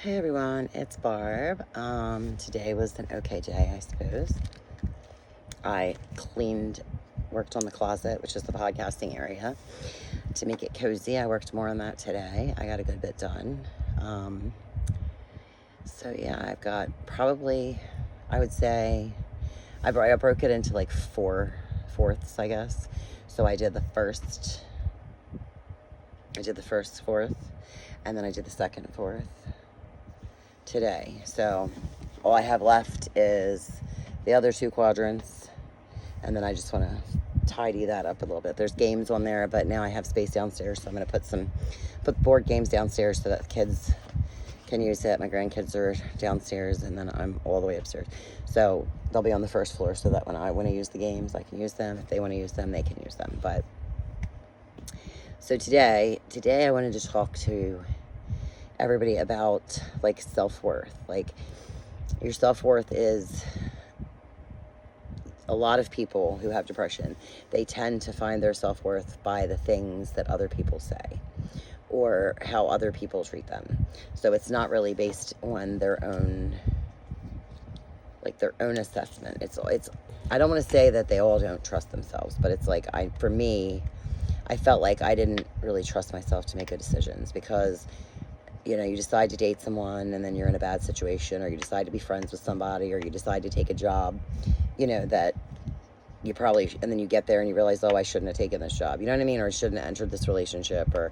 Hey everyone, it's Barb. Today was an okay day, I suppose. I worked on the closet, which is the podcasting area, to make it cozy. I worked more on that today. I got a good bit done. So yeah, I've got probably, I would say, I broke it into like fourths, I guess. So I did the first fourth, and then I did the second fourth today. So all I have left is the other two quadrants, and then I just want to tidy that up a little bit. There's games on there, but now I have space downstairs, so I'm going to put board games downstairs so that the kids can use it. My grandkids are downstairs, and then I'm all the way upstairs. So they'll be on the first floor so that when I want to use the games, I can use them. If they want to use them, they can use them. But so today I wanted to talk to everybody about like self-worth. Like, your self-worth is, a lot of people who have depression, they tend to find their self-worth by the things that other people say or how other people treat them. So it's not really based on their own assessment. It's I don't want to say that they all don't trust themselves, but it's like, for me, I felt like I didn't really trust myself to make good decisions, because you decide to date someone and then you're in a bad situation, or you decide to be friends with somebody, or you decide to take a job, that you probably, and then you get there and you realize, oh, I shouldn't have taken this job, you know what I mean? Or I shouldn't have entered this relationship, or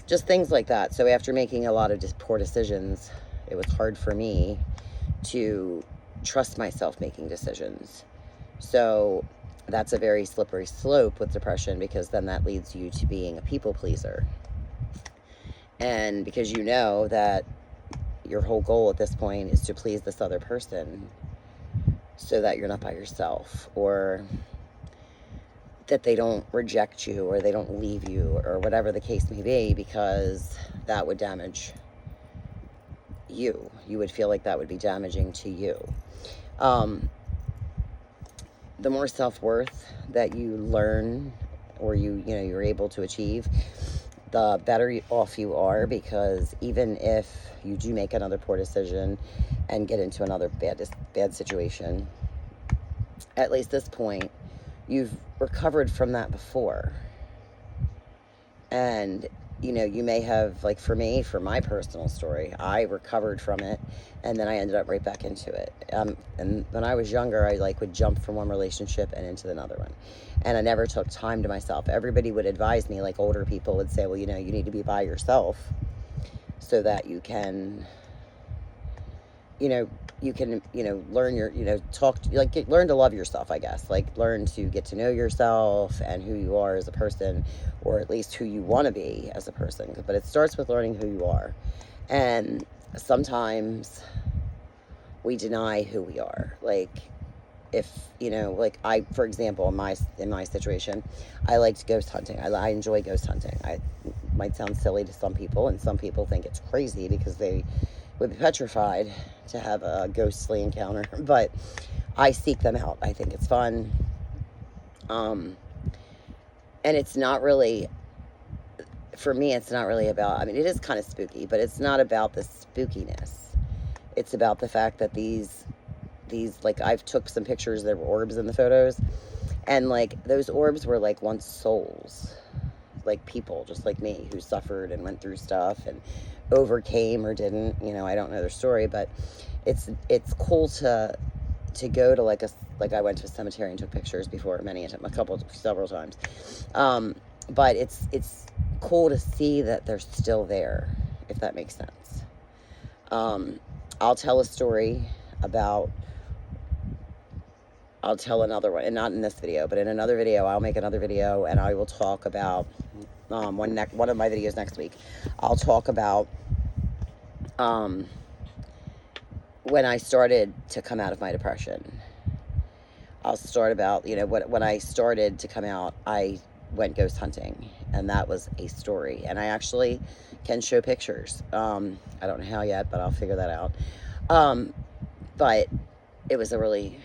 just things like that. So after making a lot of poor decisions, it was hard for me to trust myself making decisions. So that's a very slippery slope with depression, because then that leads you to being a people pleaser. And because you know that your whole goal at this point is to please this other person so that you're not by yourself, or that they don't reject you, or they don't leave you, or whatever the case may be, because that would damage you. You would feel like that would be damaging to you. The more self-worth that you learn, or you're able to achieve, the better off you are, because even if you do make another poor decision and get into another bad situation, at least this point, you've recovered from that before. And you may have, like, for me, for my personal story, I recovered from it, and then I ended up right back into it. And when I was younger, I would jump from one relationship and into another one, and I never took time to myself. Everybody would advise me, like older people would say, well, you need to be by yourself so that you can learn learn to love yourself, I guess. Like, learn to get to know yourself and who you are as a person, or at least who you want to be as a person. But it starts with learning who you are. And sometimes we deny who we are. Like, if, I, for example, in my situation, I liked ghost hunting. I enjoy ghost hunting. I might sound silly to some people, and some people think it's crazy because they would be petrified to have a ghostly encounter, but I seek them out. I think it's fun. And it's not really, for me, it's not really about, it is kind of spooky, but it's not about the spookiness. It's about the fact that these, like, I've took some pictures, there were orbs in the photos, and like, those orbs were like once souls, like people just like me who suffered and went through stuff and overcame or didn't, I don't know their story, but it's cool to go to like I went to a cemetery and took pictures before several times, but it's cool to see that they're still there, if that makes sense. I'll tell a story about, I'll tell another one, and not in this video, but in another video. I'll make another video, and I will talk about one of my videos next week. I'll talk about when I started to come out of my depression. I'll start about, when I started to come out, I went ghost hunting, and that was a story. And I actually can show pictures. I don't know how yet, but I'll figure that out. But it was a really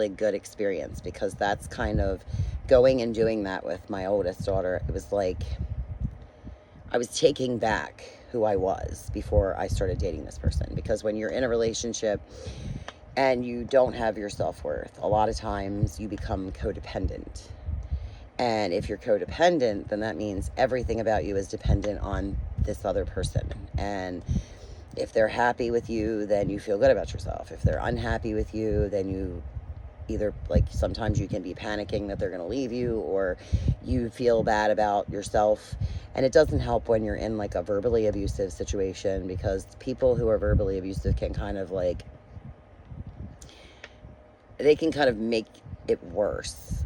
good experience, because that's kind of going and doing that with my oldest daughter. It was like I was taking back who I was before I started dating this person. Because when you're in a relationship and you don't have your self-worth, a lot of times you become codependent. And if you're codependent, then that means everything about you is dependent on this other person. And if they're happy with you, then you feel good about yourself. If they're unhappy with you, then you either, like, sometimes you can be panicking that they're going to leave you, or you feel bad about yourself. And it doesn't help when you're in like a verbally abusive situation, because people who are verbally abusive can kind of like, they can kind of make it worse,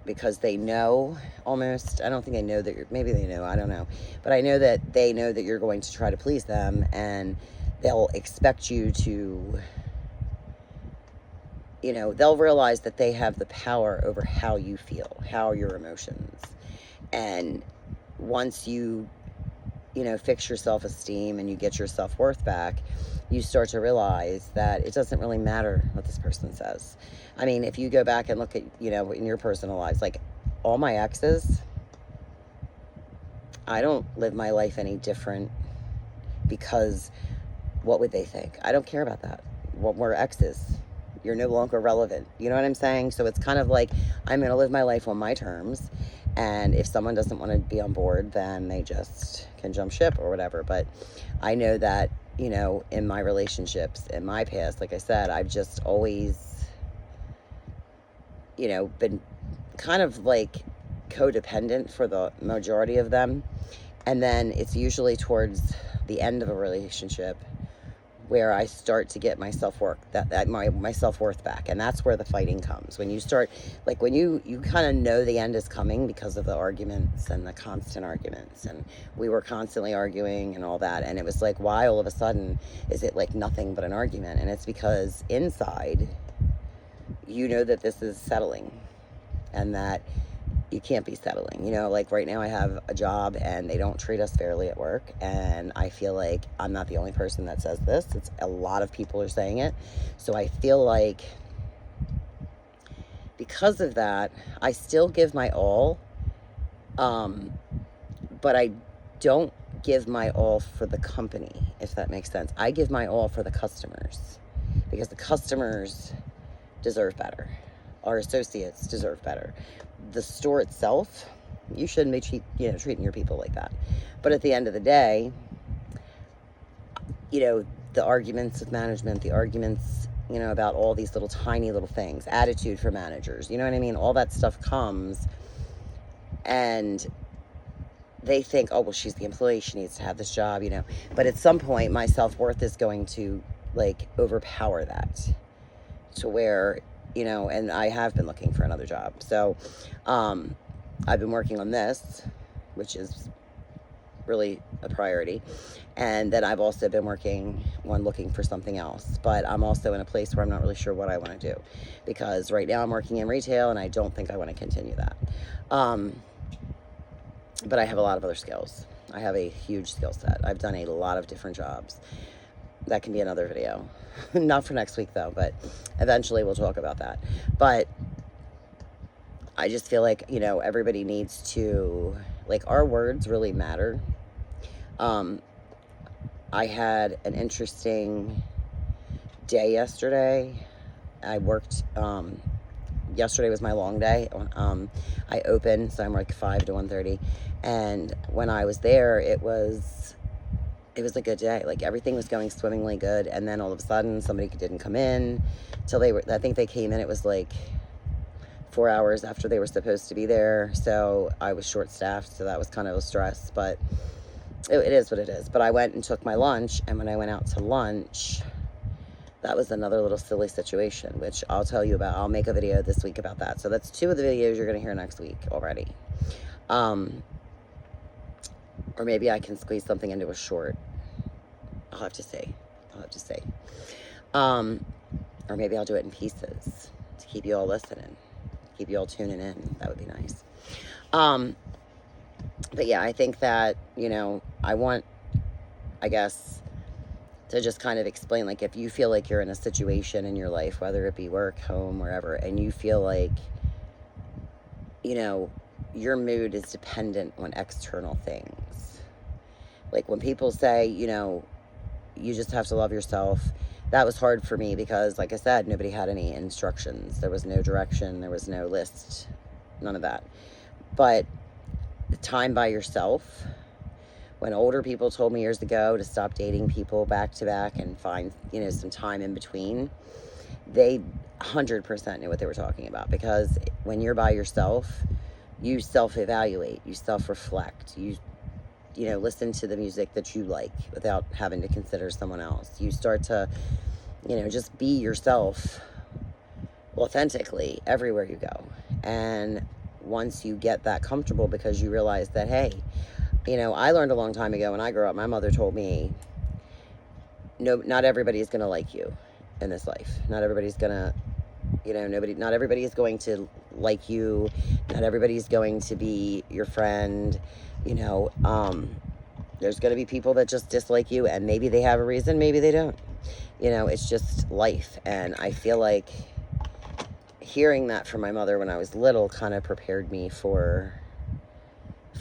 because they know, almost, I don't think they know that you're, maybe they know, I don't know, but I know that they know that you're going to try to please them, and they'll expect you to, you know, they'll realize that they have the power over how you feel, how your emotions. And once you know, fix your self-esteem and you get your self-worth back, you start to realize that it doesn't really matter what this person says. I mean, if you go back and look at, you know, in your personal lives, like all my exes, I don't live my life any different, because what would they think? I don't care about that. What, we're exes. You're no longer relevant. You know what I'm saying? So it's kind of like, I'm going to live my life on my terms. And if someone doesn't want to be on board, then they just can jump ship or whatever. But I know that, you know, in my relationships, in my past, like I said, I've just always, you know, been kind of like codependent for the majority of them. And then it's usually towards the end of a relationship where I start to get my self-worth, my self-worth back. And that's where the fighting comes. When you start, like when you kind of know the end is coming because of the arguments and the constant arguments. And we were constantly arguing and all that. And it was like, why all of a sudden is it like nothing but an argument? And it's because inside, you know that this is settling, and that you can't be settling. You know, like right now I have a job and they don't treat us fairly at work, and I feel like I'm not the only person that says this. It's a lot of people are saying it. So I feel like because of that, I still give my all, but I don't give my all for the company, if that makes sense. I give my all for the customers, because the customers deserve better. Our associates deserve better. The store itself, you shouldn't be treating your people like that. But at the end of the day, you know, the arguments with management, the arguments, you know, about all these little tiny little things, attitude for managers, you know what I mean? All that stuff comes, and they think, oh, well, she's the employee, she needs to have this job, you know. But at some point, my self-worth is going to like overpower that, to where, you know, and I have been looking for another job. So I've been working on this, which is really a priority. And then I've also been working on looking for something else. But I'm also in a place where I'm not really sure what I want to do, because right now I'm working in retail and I don't think I want to continue that. But I have a lot of other skills. I have a huge skill set. I've done a lot of different jobs. That can be another video. Not for next week though, but eventually we'll talk about that. But I just feel like, you know, everybody needs to, like, our words really matter. I had an interesting day yesterday. I worked, yesterday was my long day. I opened, so I'm like 5 to 1:30. And when I was there, it was a good day. Like, everything was going swimmingly good. And then all of a sudden, somebody didn't come in till I think they came in, it was like 4 hours after they were supposed to be there. So I was short-staffed, so that was kind of a stress, but it is what it is. But I went and took my lunch, and when I went out to lunch, that was another little silly situation, which I'll tell you about. I'll make a video this week about that. So that's 2 of the videos you're going to hear next week already. Or maybe I can squeeze something into a short. I'll have to see. Or maybe I'll do it in pieces to keep you all listening, keep you all tuning in. That would be nice. But yeah, I think that, you know, I want, I guess, to just kind of explain, like, if you feel like you're in a situation in your life, whether it be work, home, wherever, and you feel like, you know, your mood is dependent on external things, Like when people say, you just have to love yourself, that was hard for me because, like I said, nobody had any instructions. There was no direction. There was no list. None of that. But the time by yourself, when older people told me years ago to stop dating people back to back and find, some time in between, they 100% knew what they were talking about. Because when you're by yourself, you self-evaluate, you self-reflect, you listen to the music that you like without having to consider someone else. You start to, just be yourself authentically everywhere you go. And once you get that comfortable, because you realize that, hey, I learned a long time ago when I grew up, my mother told me, no, not everybody is going to like you in this life. Not everybody's going to, not everybody is going to like you. Not everybody is going to be your friend. There's going to be people that just dislike you, and maybe they have a reason, maybe they don't. It's just life. And I feel like hearing that from my mother when I was little kind of prepared me for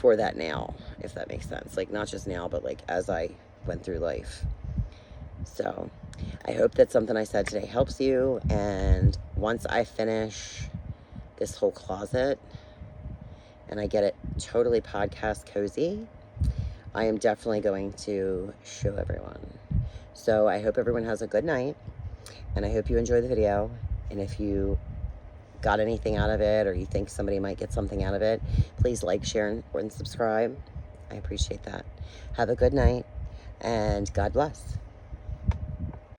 that now, if that makes sense. Like, not just now, but like as I went through life. So I hope that something I said today helps you. And once I finish this whole closet and I get it totally podcast cozy, I am definitely going to show everyone. So I hope everyone has a good night, and I hope you enjoy the video. And if you got anything out of it, or you think somebody might get something out of it, please like, share, and subscribe. I appreciate that. Have a good night, and God bless.